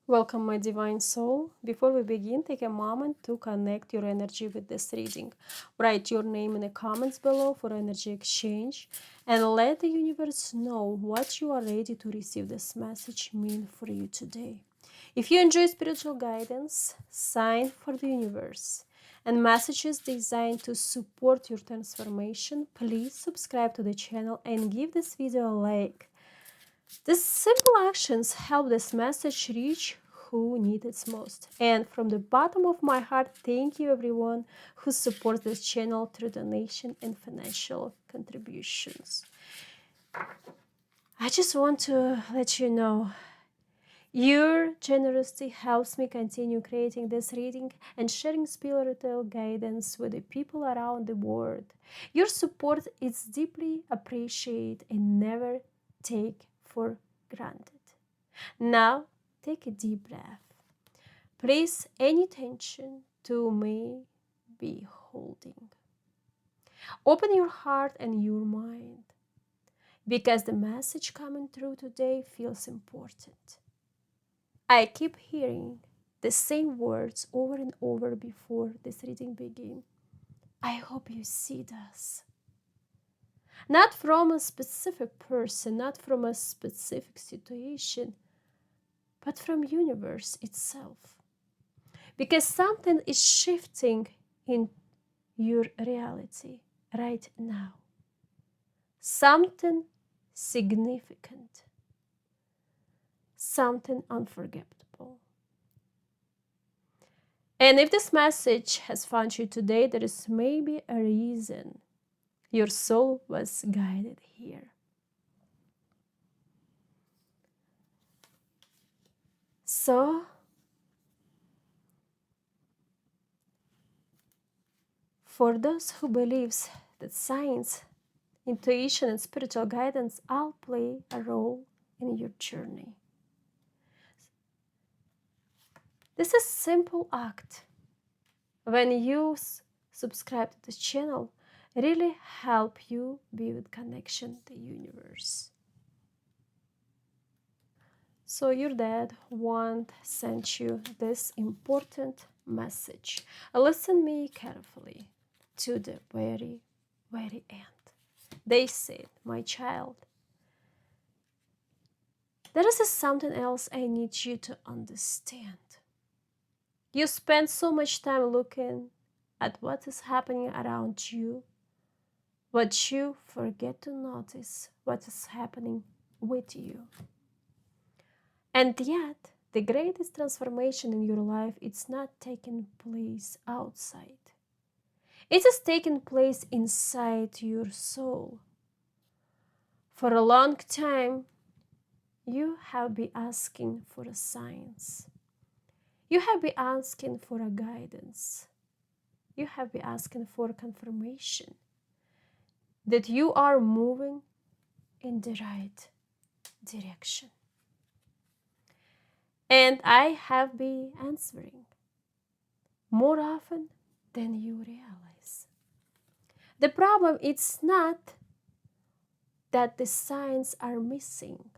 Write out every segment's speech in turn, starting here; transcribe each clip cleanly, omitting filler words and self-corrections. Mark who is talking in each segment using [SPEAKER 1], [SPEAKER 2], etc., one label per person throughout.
[SPEAKER 1] Welcome, my divine soul. Before we begin, take a moment to connect your energy with this reading. Write your name in the comments below for energy exchange and let the universe know what you are ready to receive this message mean for you today. If you enjoy spiritual guidance, sign for the universe and messages designed to support your transformation, please subscribe to the channel and give this video a like. These simple actions help this message reach who needs it most. And from the bottom of my heart, thank you everyone who supports this channel through donation and financial contributions. I just want to let you know your generosity helps me continue creating this reading and sharing spiritual guidance with the people around the world. Your support is deeply appreciated and never take for granted. Now, take a deep breath. Place any tension to may be holding. Open your heart and your mind because the message coming through today feels important. I keep hearing the same words over and over before this reading begins. I hope you see this. Not from a specific person, not from a specific situation, but from universe itself. Because something is shifting in your reality right now. Something significant. Something unforgettable. And if this message has found you today, there is maybe a reason your soul was guided here. So, for those who believes that science, intuition, and spiritual guidance all play a role in your journey, this is a simple act. When you subscribe to this channel, really help you be with connection to the universe. So your dad sent you this important message. Listen me carefully to the very, very end. They said, my child, there is something else I need you to understand. You spend so much time looking at what is happening around you, but you forget to notice what is happening with you. And yet, the greatest transformation in your life is not taking place outside. It is taking place inside your soul. For a long time, you have been asking for a signs. You have been asking for a guidance. You have been asking for confirmation that you are moving in the right direction. And I have been answering more often than you realize. The problem is not that the signs are missing.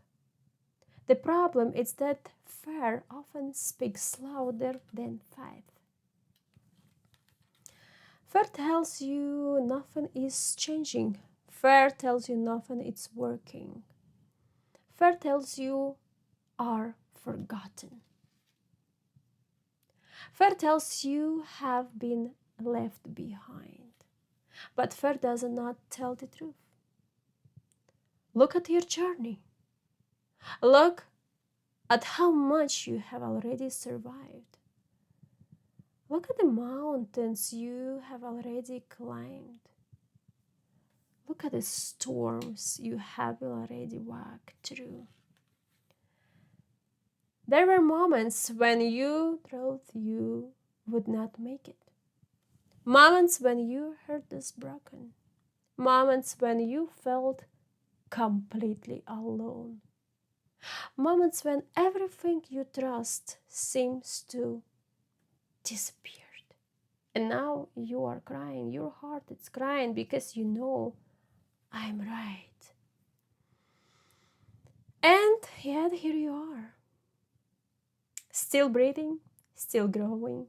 [SPEAKER 1] The problem is that fear often speaks louder than faith. Fear tells you nothing is changing. Fear tells you nothing is working. Fear tells you are forgotten. Fear tells you have been left behind. But fear does not tell the truth. Look at your journey. Look at how much you have already survived. Look at the mountains you have already climbed. Look at the storms you have already walked through. There were moments when you thought you would not make it. Moments when your heart is broken. Moments when you felt completely alone. Moments when everything you trust seems to disappear. And now you are crying. Your heart is crying because you know I'm right. And yet here you are. Still breathing, still growing,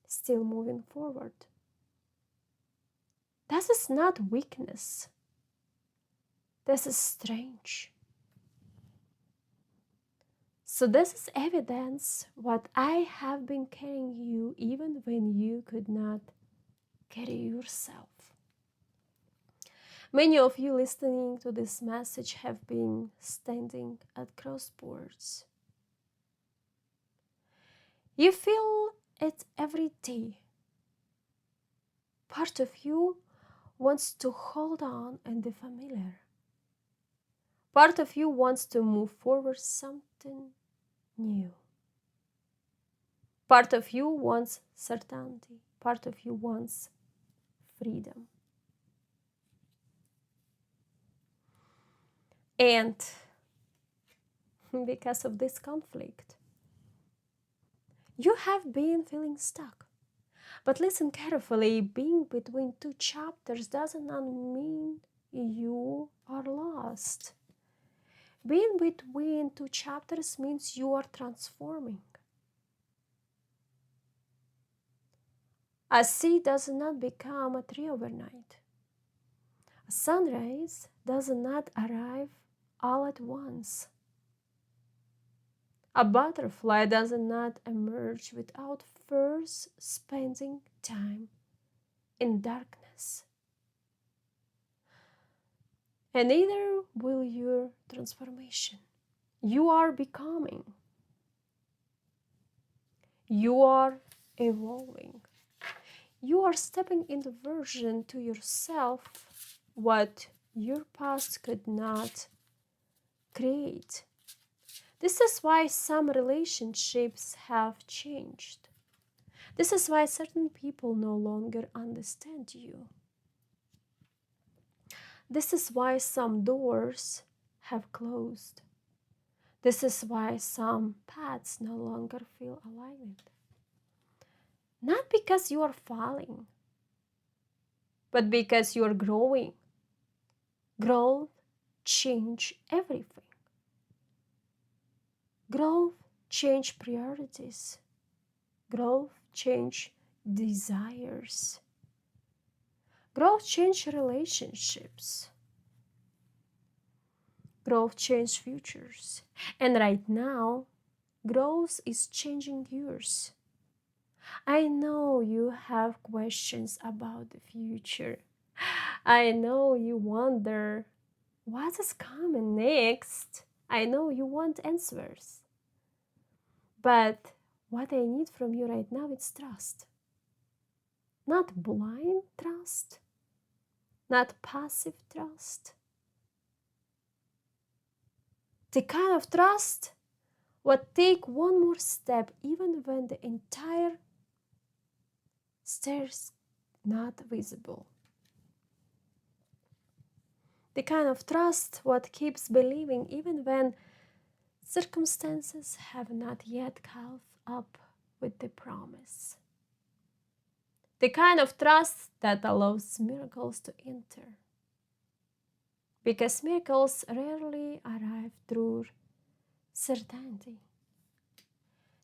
[SPEAKER 1] still moving forward. This is not weakness. This is strange. So this is evidence what I have been carrying you even when you could not carry yourself. Many of you listening to this message have been standing at crossroads. You feel it every day. Part of you wants to hold on in the familiar. Part of you wants to move forward something new. Part of you wants certainty. Part of you wants freedom. And because of this conflict, you have been feeling stuck. But listen carefully, being between two chapters does not mean you are lost. Being between two chapters means you are transforming. A sea does not become a tree overnight. A sunrise does not arrive all at once. A butterfly does not emerge without first spending time in darkness. And neither will your transformation. You are becoming. You are evolving. You are stepping into version to yourself what your past could not create. This is why some relationships have changed. This is why certain people no longer understand you. This is why some doors have closed. This is why some paths no longer feel aligned. Not because you are falling, but because you are growing. Growth changes everything. Growth changes priorities. Growth changes desires. Growth changes relationships. Growth changes futures. And right now, growth is changing yours. I know you have questions about the future. I know you wonder what is coming next. I know you want answers. But what I need from you right now is trust. Not blind trust, not passive trust. The kind of trust would take one more step even when the entire stairs not visible. The kind of trust what keeps believing even when circumstances have not yet caught up with the promise. The kind of trust that allows miracles to enter. Because miracles rarely arrive through certainty.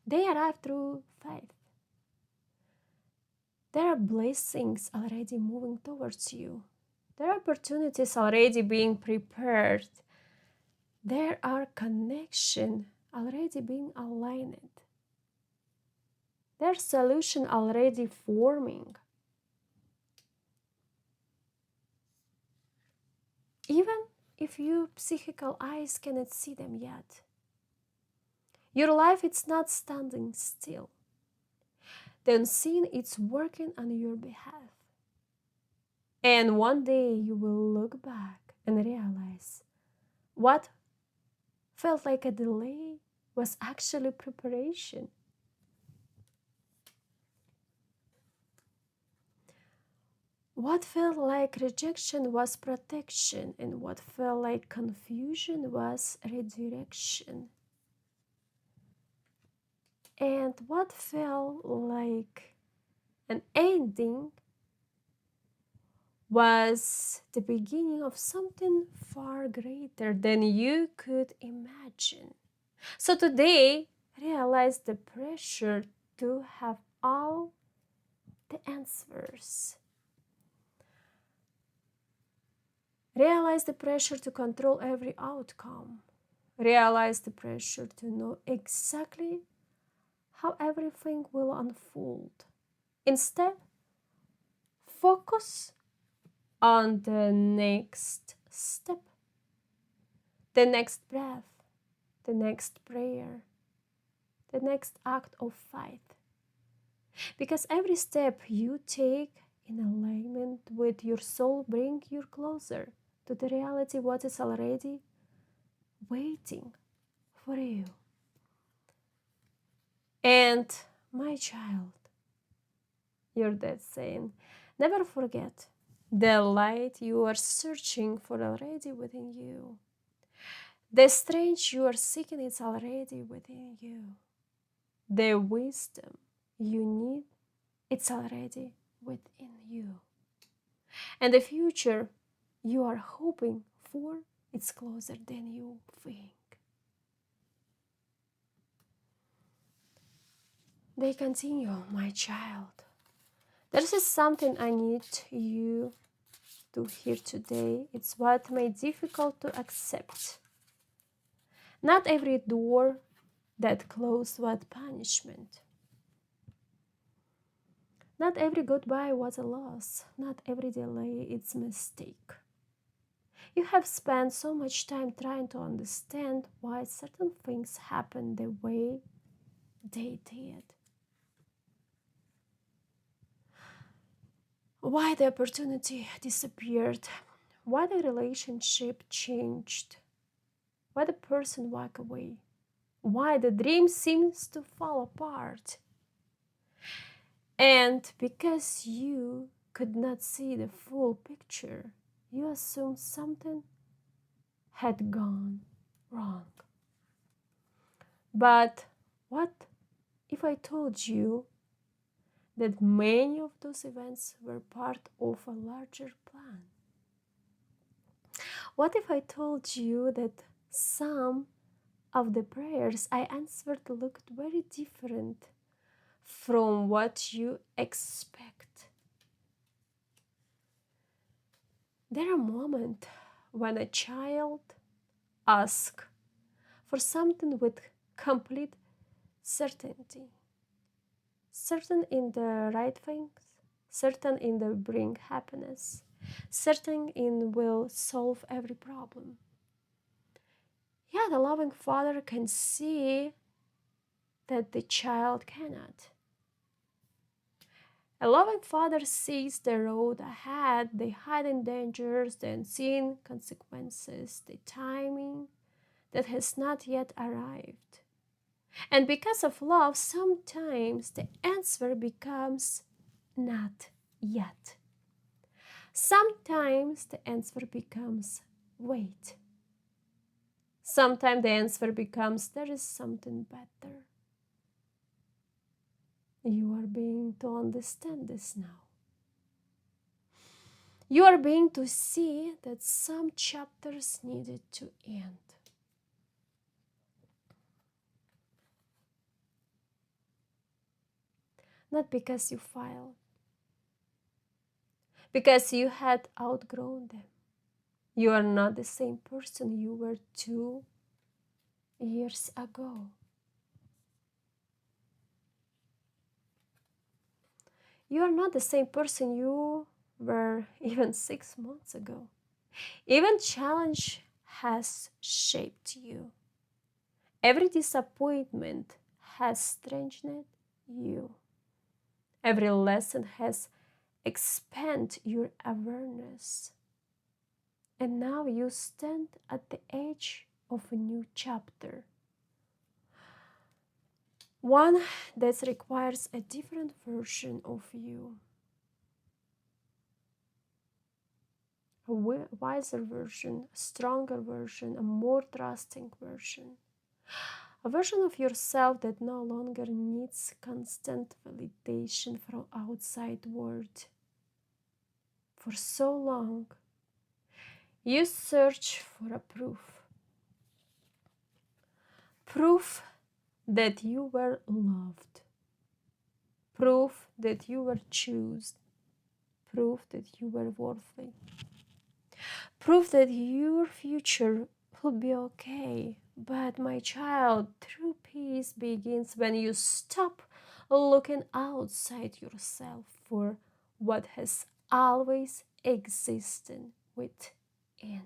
[SPEAKER 1] They arrive through faith. There are blessings already moving towards you. There are opportunities already being prepared. There are connections already being aligned. There's solution already forming. Even if your psychical eyes cannot see them yet. Your life is not standing still. The unseen is working on your behalf. And one day you will look back and realize what felt like a delay was actually preparation. What felt like rejection was protection, and what felt like confusion was redirection. And what felt like an ending was the beginning of something far greater than you could imagine. So today, realize the pressure to have all the answers. Realize the pressure to control every outcome. Realize the pressure to know exactly how everything will unfold. Instead, focus on the next step, the next breath, the next prayer, the next act of faith. Because every step you take in alignment with your soul brings you closer to the reality what is already waiting for you. And my child, your dad saying, never forget the light you are searching for already within you. The strength you are seeking is already within you. The wisdom you need, it's already within you. And the future you are hoping for, it's closer than you think. They continue, my child. There is something I need you to hear today. It's what made difficult to accept. Not every door that closed was punishment. Not every goodbye was a loss. Not every delay is a mistake. You have spent so much time trying to understand why certain things happened the way they did. Why the opportunity disappeared. Why the relationship changed. Why the person walked away. Why the dream seems to fall apart. And because you could not see the full picture, you assumed something had gone wrong. But what if I told you that many of those events were part of a larger plan? What if I told you that some of the prayers I answered looked very different from what you expect? There are moments when a child asks for something with complete certainty. Certain in the right things, certain in the bring happiness, certain in will solve every problem. Yeah, the loving father can see that the child cannot. A loving father sees the road ahead, the hidden dangers, the unseen consequences, the timing that has not yet arrived. And because of love, sometimes the answer becomes not yet. Sometimes the answer becomes wait. Sometimes the answer becomes there is something better. You are being to understand this now. You are being to see that some chapters needed to end. Not because you failed, because you had outgrown them. You are not the same person you were 2 years ago. You are not the same person you were even 6 months ago. Even challenge has shaped you. Every disappointment has strengthened you. Every lesson has expanded your awareness. And now you stand at the edge of a new chapter. One that requires a different version of you. A wiser version, a stronger version, a more trusting version. A version of yourself that no longer needs constant validation from outside world. For so long, you search for a proof. Proof that you were loved, proof that you were chosen, proof that you were worthy, proof that your future will be okay. But my child, true peace begins when you stop looking outside yourself for what has always existed within.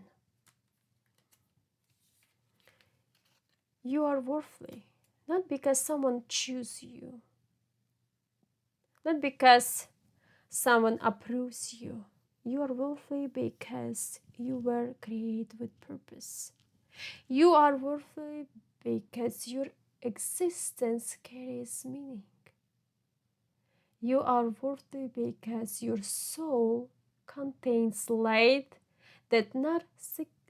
[SPEAKER 1] You are worthy, not because someone chose you, not because someone approves you. You are worthy because you were created with purpose. You are worthy because your existence carries meaning. You are worthy because your soul contains light that not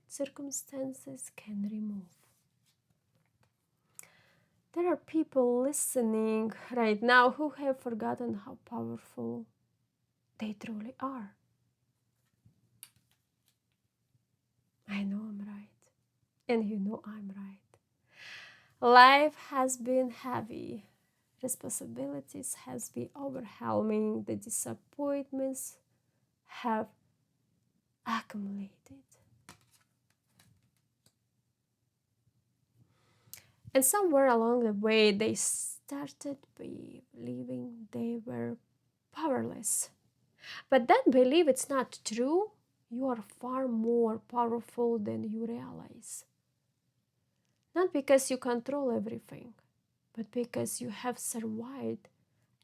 [SPEAKER 1] circumstances can remove. There are people listening right now who have forgotten how powerful they truly are. I know I'm right, and you know I'm right. Life has been heavy. Responsibilities has been overwhelming. The disappointments have accumulated. And somewhere along the way, they started believing they were powerless. But that belief it's not true. You are far more powerful than you realize. Not because you control everything, but because you have survived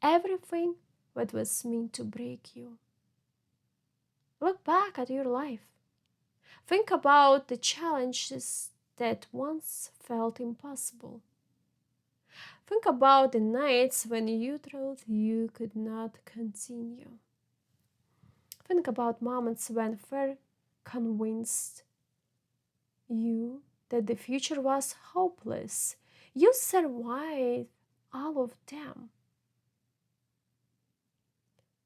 [SPEAKER 1] everything that was meant to break you. Look back at your life. Think about the challenges that once felt impossible. Think about the nights when you thought you could not continue. Think about moments when fear convinced you that the future was hopeless. You survived all of them.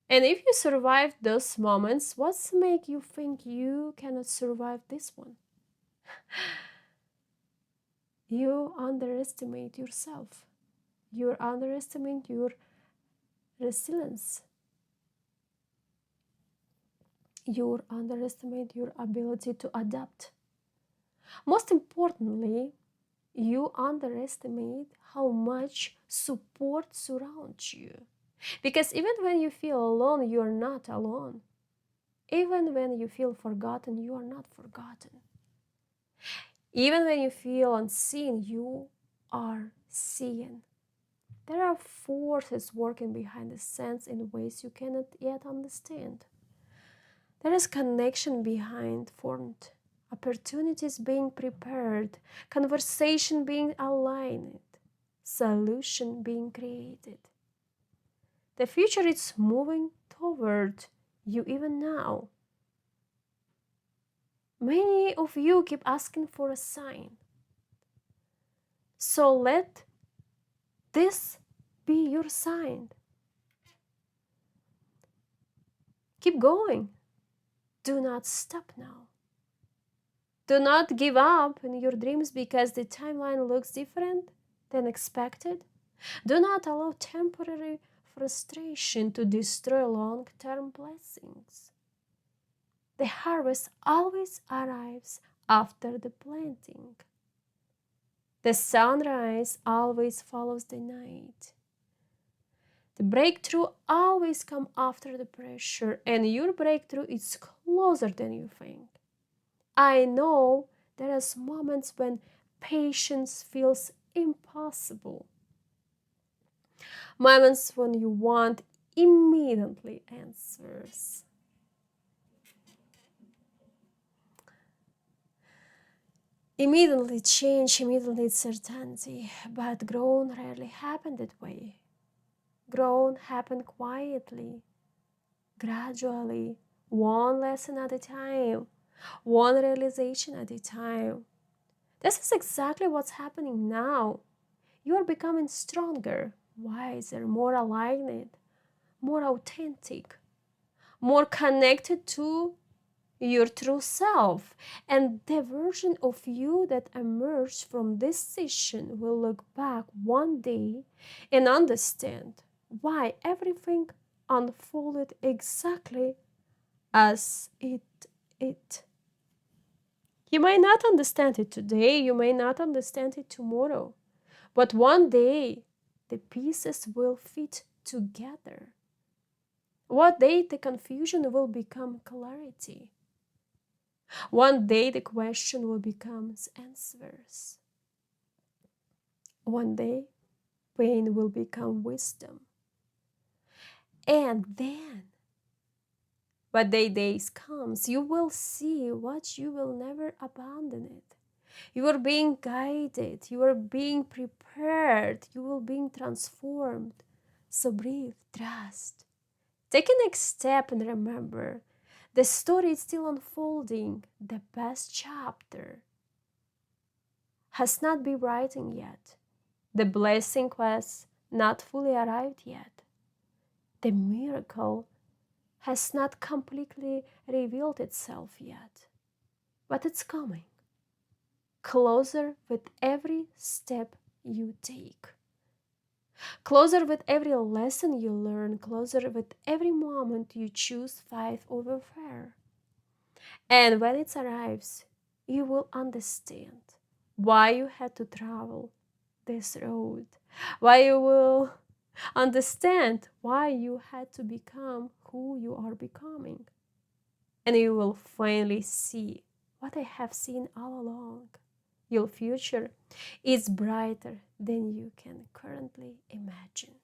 [SPEAKER 1] And if you survived those moments, what's make you think you cannot survive this one? You underestimate yourself. You underestimate your resilience. You underestimate your ability to adapt. Most importantly, you underestimate how much support surrounds you. Because even when you feel alone, you are not alone. Even when you feel forgotten, you are not forgotten. Even when you feel unseen, you are seen. There are forces working behind the scenes in ways you cannot yet understand. There is connection behind formed, opportunities being prepared, conversation being aligned, solution being created. The future is moving toward you even now. Many of you keep asking for a sign. So let this be your sign. Keep going. Do not stop now. Do not give up in your dreams because the timeline looks different than expected. Do not allow temporary frustration to destroy long-term blessings. The harvest always arrives after the planting. The sunrise always follows the night. The breakthrough always comes after the pressure, and your breakthrough is closer than you think. I know there are moments when patience feels impossible. Moments when you want immediately answers. Immediately change, immediately certainty, but growth rarely happens that way. Growth happens quietly, gradually, one lesson at a time, one realization at a time. This is exactly what's happening now. You are becoming stronger, wiser, more aligned, more authentic, more connected to your true self, and the version of you that emerged from this session will look back one day and understand why everything unfolded exactly as it. You may not understand it today, you may not understand it tomorrow, but one day the pieces will fit together. One day the confusion will become clarity. One day the question will become answers. One day pain will become wisdom. And then, when the days comes, you will see what you will never abandon it. You are being guided, you are being prepared, you will being transformed. So breathe, trust. Take a next step and remember, the story is still unfolding. The best chapter has not been written yet. The blessing was not fully arrived yet. The miracle has not completely revealed itself yet. But it's coming, closer with every step you take. Closer with every lesson you learn, closer with every moment you choose faith over fear. And when it arrives, you will understand why you had to travel this road, why you will understand why you had to become who you are becoming. And you will finally see what I have seen all along. Your future is brighter than you can currently imagine.